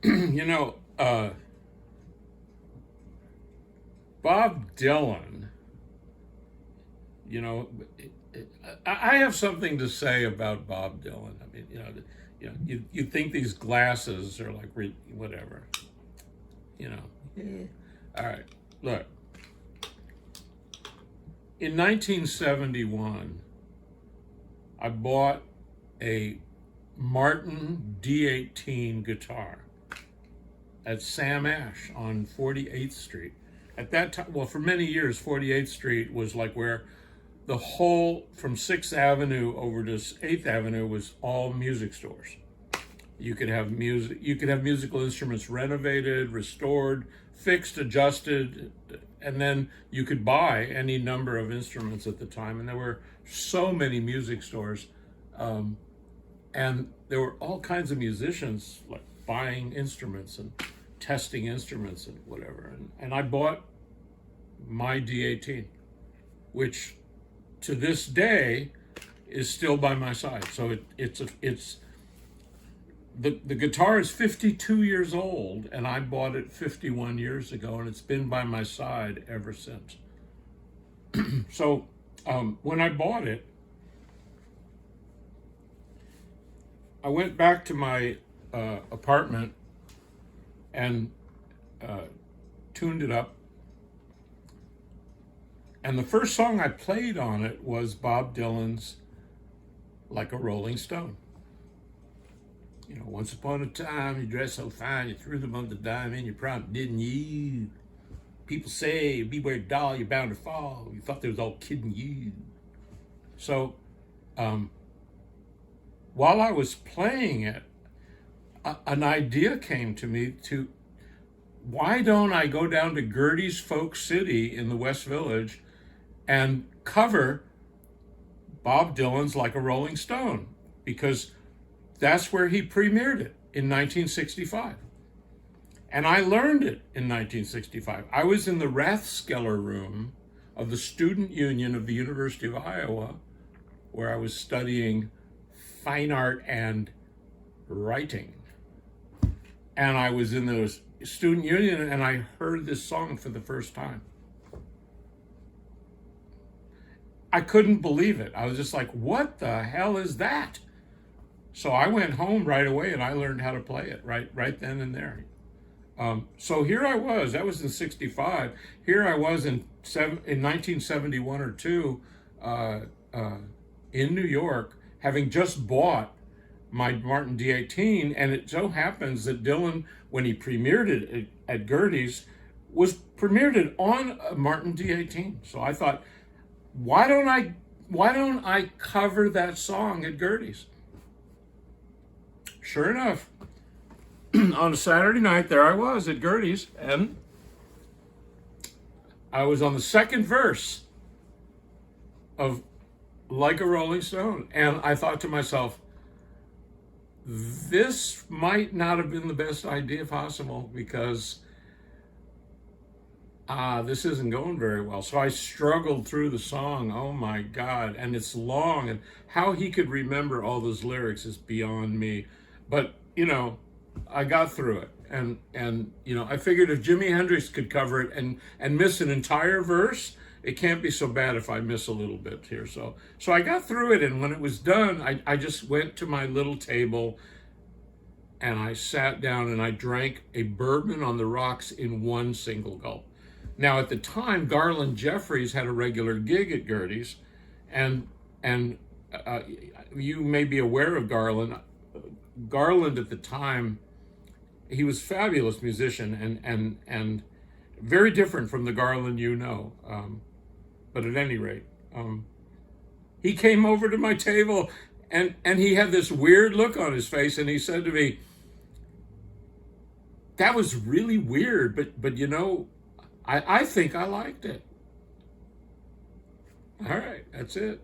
You know, Bob Dylan, you know, I have something to say about Bob Dylan. I mean, you think these glasses are like whatever, you know. Yeah. All right, look. In 1971, I bought a Martin D18 guitar at Sam Ash on 48th Street. At that time, well, for many years, 48th Street was like where the whole from 6th Avenue over to 8th Avenue was all music stores. You could have musical instruments renovated, restored, fixed, adjusted, and then you could buy any number of instruments at the time. And there were so many music stores, and there were all kinds of musicians like buying instruments and testing instruments and whatever. And I bought my D18, which to this day is still by my side. So it's the guitar is 52 years old, and I bought it 51 years ago, and it's been by my side ever since. So when I bought it, I went back to my apartment and tuned it up. And the first song I played on it was Bob Dylan's Like a Rolling Stone. You know, once upon a time, you dressed so fine, you threw them on the dime in your prime, didn't you? People say, beware doll, you're bound to fall. You thought they was all kidding you. So, while I was playing it, an idea came to me to, why don't I go down to Gertie's Folk City in the West Village and cover Bob Dylan's Like a Rolling Stone? Because that's where he premiered it in 1965. And I learned it in 1965. I was in the Rathskeller room of the Student Union of the University of Iowa, where I was studying fine art and writing. And I was in the Student Union and I heard this song for the first time. I couldn't believe it. I was just like, what the hell is that? So I went home right away and I learned how to play it right then and there. So here I was, that was in 65. Here I was in 1971 or two in New York, having just bought my Martin D18, and it so happens that Dylan, when he premiered it at Gertie's, premiered it on a Martin D18. So I thought, why don't I cover that song at Gertie's? Sure enough, on a Saturday night, there I was at Gertie's, and I was on the second verse of Like a Rolling Stone, and I thought to myself, this might not have been the best idea possible, because this isn't going very well. So I struggled through the song. Oh my God. And it's long, and how he could remember all those lyrics is beyond me. But, you know, I got through it. And you know, I figured if Jimi Hendrix could cover it and miss an entire verse, it can't be so bad if I miss a little bit here. So I got through it, and when it was done, I just went to my little table and I sat down and I drank a bourbon on the rocks in one single gulp. Now, at the time, Garland Jeffries had a regular gig at Gertie's, and you may be aware of Garland. Garland at the time, he was a fabulous musician and very different from the Garland you know. But at any rate, he came over to my table and he had this weird look on his face, and he said to me, "That was really weird, but you know, I think I liked it." All right, that's it.